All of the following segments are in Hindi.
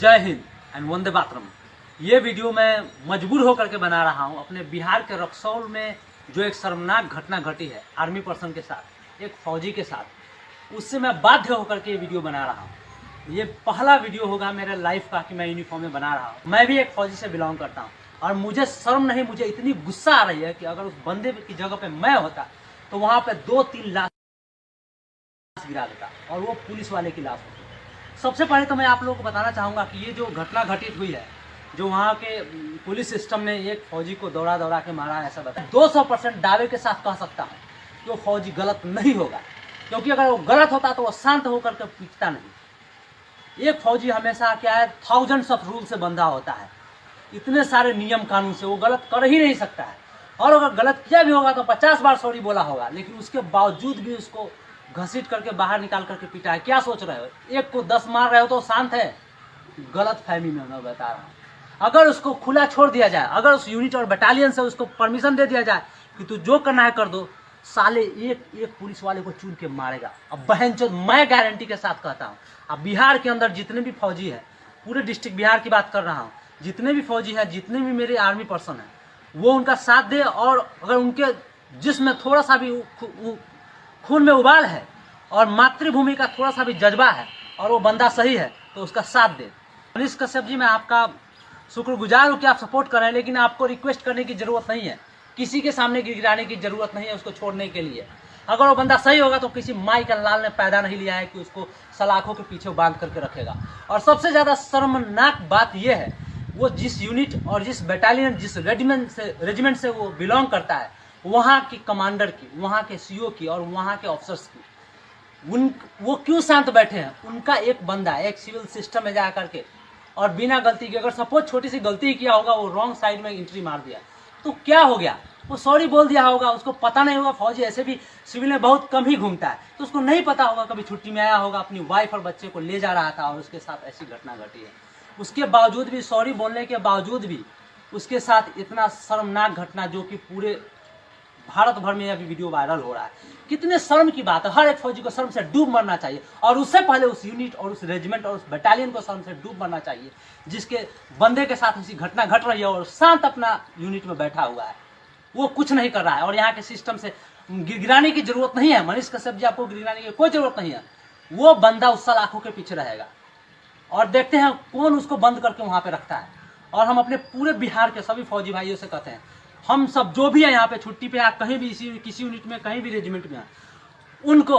जय हिंद एंड वंदे मातरम। ये वीडियो मैं मजबूर होकर के बना रहा हूँ। अपने बिहार के रक्सौल में जो एक शर्मनाक घटना घटी है आर्मी पर्सन के साथ, एक फौजी के साथ, उससे मैं बाध्य होकर के ये वीडियो बना रहा हूँ। ये पहला वीडियो होगा मेरे लाइफ का कि मैं यूनिफॉर्म में बना रहा हूँ। मैं भी एक फौजी से बिलोंग करता हूँ और मुझे शर्म नहीं, मुझे इतनी गुस्सा आ रही है कि अगर उस बंदे की जगह पे मैं होता तो वहाँ पे 2-3 लाश गिरा देता और वो पुलिस वाले की लाश होती। सबसे पहले तो मैं आप लोगों को बताना चाहूँगा कि ये जो घटना घटित हुई है, जो वहाँ के पुलिस सिस्टम ने एक फौजी को दौड़ा दौड़ा के मारा, ऐसा बताया 200% दावे के साथ कह सकता हूँ कि वो फौजी गलत नहीं होगा, क्योंकि अगर वो गलत होता तो वो शांत होकर के पीटता नहीं। एक फौजी हमेशा क्या है, थाउजेंड्स ऑफ रूल से बंधा होता है, इतने सारे नियम कानून से वो गलत कर ही नहीं सकता है। और अगर गलत किया भी होगा तो 50 बार सॉरी बोला होगा, लेकिन उसके बावजूद भी उसको घसीट करके बाहर निकाल करके पीटा है। क्या सोच रहे हो, एक को 10 मार रहे हो तो शांत है? गलत फहमी में मैं बता रहा हूँ। अगर उसको खुला छोड़ दिया जाए, अगर उस यूनिट और बटालियन से उसको परमिशन दे दिया जाए कि तू जो करना है कर दो, साले एक एक पुलिस वाले को चुन के मारेगा। अब बहनचोद, मैं गारंटी के साथ कहता हूँ, अब बिहार के अंदर जितने भी फौजी हैं, पूरे डिस्ट्रिक्ट बिहार की बात कर रहा हूँ, जितने भी फौजी हैं, जितने भी मेरे आर्मी पर्सन हैं, वो उनका साथ दे। और अगर उनके जिसमें थोड़ा सा भी खून में उबाल है और मातृभूमि का थोड़ा सा भी जज्बा है और वो बंदा सही है तो उसका साथ दे। मनीष कश्यप जी, मैं आपका शुक्रगुजार हूँ कि आप सपोर्ट कर रहे हैं, लेकिन आपको रिक्वेस्ट करने की जरूरत नहीं है, किसी के सामने गिराने की जरूरत नहीं है उसको छोड़ने के लिए। अगर वो बंदा सही होगा तो किसी माई का लाल ने पैदा नहीं लिया है कि उसको सलाखों के पीछे बांध करके रखेगा। और सबसे ज्यादा शर्मनाक बात यह है, वो जिस यूनिट और जिस बटालियन, जिस रेजिमेंट से वो बिलोंग करता है, वहाँ की कमांडर की, वहाँ के सीओ की और वहाँ के ऑफिसर्स की, वो क्यों शांत बैठे हैं? उनका एक बंदा एक सिविल सिस्टम में जा करके और बिना गलती के, अगर सपोज छोटी सी गलती ही किया होगा, वो रॉन्ग साइड में एंट्री मार दिया तो क्या हो गया? वो सॉरी बोल दिया होगा, उसको पता नहीं होगा। फौजी ऐसे भी सिविल में बहुत कम ही घूमता है तो उसको नहीं पता होगा, कभी छुट्टी में आया होगा, अपनी वाइफ और बच्चे को ले जा रहा था और उसके साथ ऐसी घटना घटी है। उसके बावजूद भी, सॉरी बोलने के बावजूद भी उसके साथ इतना शर्मनाक घटना, जो कि पूरे भारत भर में अभी वीडियो वायरल हो रहा है। कितने शर्म की बात है। हर एक फौजी को शर्म से डूब मरना चाहिए, और उससे पहले उस यूनिट और उस रेजिमेंट और उस बटालियन को शर्म से डूब मरना चाहिए जिसके बंदे के साथ ऐसी घटना घट रही है और शांत अपना यूनिट में बैठा हुआ है, वो कुछ नहीं कर रहा है। और यहाँ के सिस्टम से गिराने की जरूरत नहीं है। मनीष कश्यप जी, आपको गिराने की कोई जरूरत नहीं है। वो बंदा उस सलाखों के पीछे रहेगा और देखते हैं कौन उसको बंद करके वहां पे रखता है। और हम अपने पूरे बिहार के सभी फौजी भाइयों से कहते हैं, हम सब जो भी है यहाँ पे छुट्टी पे, कहीं भी किसी यूनिट में, कहीं भी रेजिमेंट में, उनको,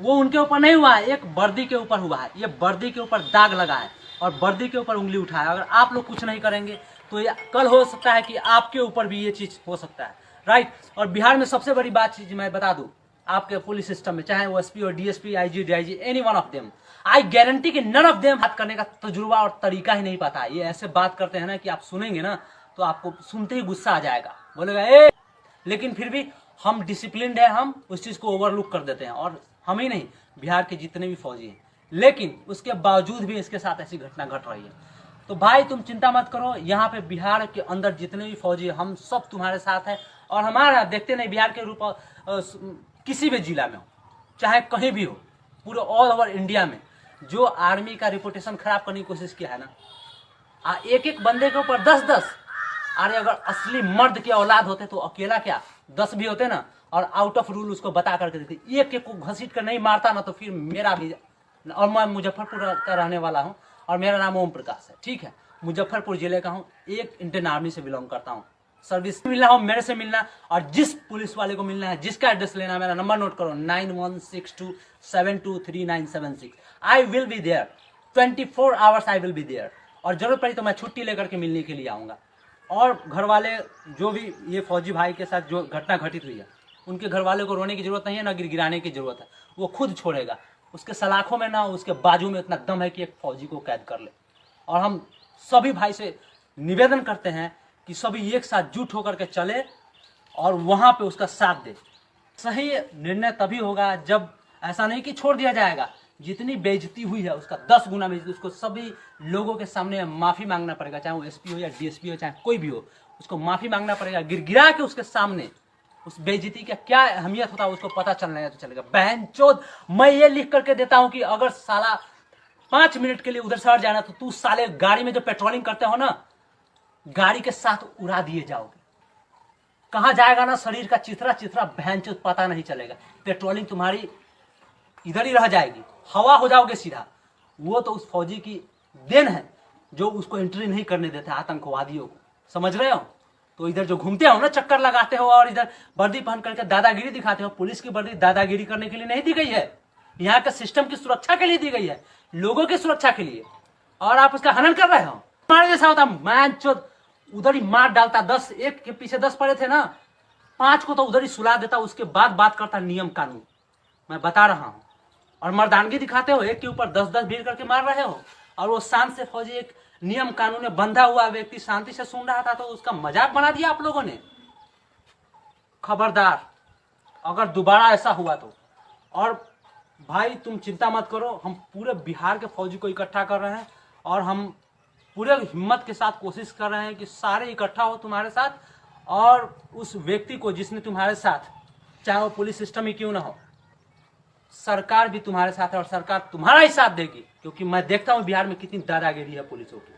वो उनके ऊपर नहीं हुआ है, एक वर्दी के ऊपर हुआ है। ये वर्दी के ऊपर दाग लगा है और वर्दी के ऊपर उंगली उठाया। अगर आप लोग कुछ नहीं करेंगे तो ये कल हो सकता है कि आपके ऊपर भी ये चीज हो सकता है, राइट। और बिहार में सबसे बड़ी बात चीज मैं बता दूं, आपके पुलिस सिस्टम में, चाहे वो एसपी और DSP, IG, DIG, any one of them, I guarantee कि नन ऑफ देम बात करने का तजुर्बा और तरीका ही नहीं पता है। ये ऐसे बात करते हैं ना कि आप सुनेंगे ना तो आपको सुनते ही गुस्सा आ जाएगा, बोलेगा ए। लेकिन फिर भी हम डिसिप्लिन्ड है, हम उस चीज को ओवरलुक कर देते हैं। और हम ही नहीं, बिहार के जितने भी फौजी हैं, लेकिन उसके बावजूद भी इसके साथ ऐसी घटना घट रही है। तो भाई तुम चिंता मत करो, यहाँ पे बिहार के अंदर जितने भी फौजी, हम सब तुम्हारे साथ हैं। और हमारा देखते नहीं, बिहार के रूप किसी भी जिला में हो, चाहे कहीं भी हो, पूरे ऑल ओवर इंडिया में जो आर्मी का रिपुटेशन खराब करने की कोशिश किया है ना, एक एक बंदे के ऊपर 10-10, अरे अगर असली मर्द की औलाद होते तो अकेला क्या 10 भी होते ना, और आउट ऑफ रूल उसको बता करके देते, एक एक को घसीट कर नहीं मारता ना तो फिर मेरा भी। और मैं मुजफ्फरपुर का रहने वाला हूँ और मेरा नाम ओम प्रकाश है, ठीक है। मुजफ्फरपुर जिले का हूँ, एक इंडियन आर्मी से बिलोंग करता हूँ। सर्विस मिलना हो मेरे से मिलना, और जिस पुलिस वाले को मिलना है, जिसका एड्रेस लेना है, मेरा नंबर नोट करो 9162723976। I will be there 24 hours, I will be there. और जरूरत पड़ी तो मैं छुट्टी लेकर के मिलने के लिए आऊँगा। और घर वाले, जो भी ये फौजी भाई के साथ जो घटना घटित हुई है, उनके घर वाले को रोने की जरूरत नहीं है, ना गिराने की जरूरत है। वो खुद छोड़ेगा, उसके सलाखों में ना उसके बाजू में इतना दम है कि एक फौजी को कैद कर ले। और हम सभी भाई से निवेदन करते हैं कि सभी एक साथ जुट होकर के चले और वहां पे उसका साथ दे। सही निर्णय तभी होगा जब, ऐसा नहीं कि छोड़ दिया जाएगा, जितनी बेइज्जती हुई है उसका 10 गुना बेइज्जती उसको सभी लोगों के सामने माफी मांगना पड़ेगा, चाहे वो एसपी हो या डीएसपी हो, चाहे कोई भी हो, उसको माफी मांगना पड़ेगा। गिरगिरा के उसके सामने उस बेइज्जती का क्या अहमियत होता है उसको पता चलना है तो चलेगा। बहन चोद, मैं ये लिख करके देता हूं कि अगर साला 5 मिनट के लिए उधर से हट जाना तो तू साले गाड़ी में जो पेट्रोलिंग करते हो ना, गाड़ी के साथ उड़ा दिए जाओगे। कहां जाएगा ना शरीर का चिथरा चिथरा भैंचोद पता नहीं चलेगा। पेट्रोलिंग तुम्हारी इधर ही रह जाएगी, हवा हो जाओगे सीधा। वो तो उस फौजी की देन है जो उसको एंट्री नहीं करने देते आतंकवादियों को, समझ रहे हो। तो इधर जो घूमते हो ना, चक्कर लगाते हो और इधर वर्दी पहन करके दादागिरी दिखाते हो। पुलिस की वर्दी दादागिरी करने के लिए नहीं दी गई है, यहाँ के सिस्टम की सुरक्षा के लिए दी गई है, लोगों की सुरक्षा के लिए। और आप उसका हनन कर रहे हो। हमारे जैसा होता मैं उधर ही मार डालता। 10 एक के पीछे 10 पड़े थे ना, 5 को तो उधर ही सुला देता, उसके बाद बात करता नियम कानून। मैं बता रहा हूं। और मर्दानगी दिखाते हो, एक के ऊपर 10-10 भीड़ करके मार रहे हो। और वो शांत से फौजी एक नियम कानून में बंधा हुआ व्यक्ति शांति से सुन रहा था, तो उसका मजाक बना दिया आप लोगों ने। खबरदार अगर दोबारा ऐसा हुआ तो। और भाई तुम चिंता मत करो, हम पूरे बिहार के फौजी को इकट्ठा कर रहे हैं और हम पूरे हिम्मत के साथ कोशिश कर रहे हैं कि सारे इकट्ठा हो तुम्हारे साथ। और उस व्यक्ति को जिसने तुम्हारे साथ, चाहे वो पुलिस सिस्टम ही क्यों ना हो, सरकार भी तुम्हारे साथ है और सरकार तुम्हारा ही साथ देगी। क्योंकि मैं देखता हूं बिहार में कितनी दादागिरी है पुलिसों की,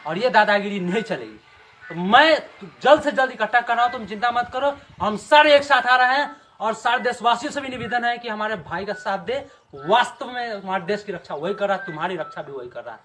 और ये दादागिरी नहीं चलेगी। तो मैं जल्द से जल्द इकट्ठा कर रहा हूं, तुम चिंता मत करो। हम सारे एक साथ आ रहे हैं और सारे देशवासियों से भी निवेदन है कि हमारे भाई का साथ दे। वास्तव में हमारे देश की रक्षा वही कर रहा है, तुम्हारी रक्षा भी वही कर रहा है।